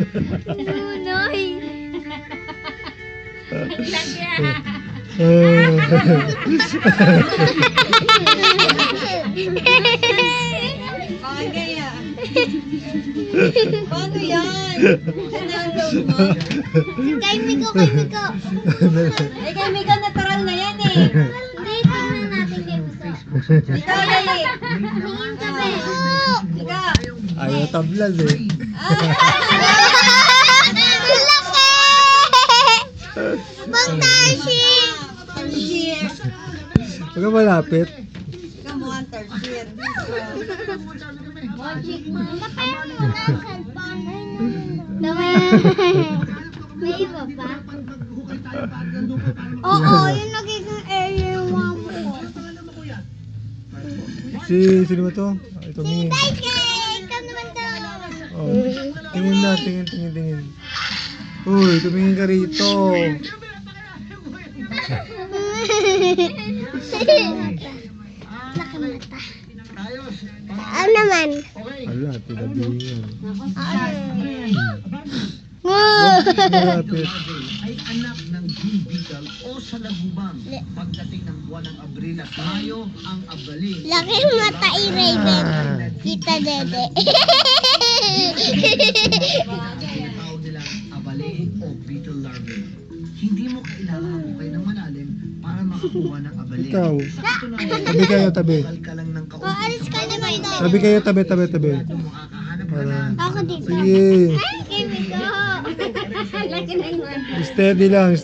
Nunoy. Bagay ah. Paano yan? Sinagaw mo? Kay Miko, kay Miko. Ay, kay Mika natural na yan eh. Hindi, tingnan natin kay Miko. Ikaw lali. Tingin kami. Mika. Ayaw tablan eh. Laki! Pagtashi! Cheers. Huwag ka malapit. Come on, Tarsier. Magic mo. Kapero mo na ang cellphone. May iba pa? Oo, yung nagiging area yung mga buko. Sino ba to? Ito, Ming. Taike! Ikaw naman daw. Oh, tingin na, tingin. Uy, tumingin ka rito. Laki mata. Ano naman? Ala, pinabingan. Malapit. ay anak ng Green Beetle o salagubang. Pagdating ng buwan ng Abril at Mayo, ang abali. Laki mata i-Raven. Kita Dede. Tinatawag nilang abali o beetle larvae. Hindi mo kailangan hukay ng malalim para makakuha ng abali. Ikaw. Sakto lang Tabi kayo, tabi. Bakal ka lang ng kaunti Alis ka na ba ito? Tabi kayo, tabi. kung makakahanap ka Para. ng Ako dito. Sige. Ay, kay Miko. Laki na yung Steady lang.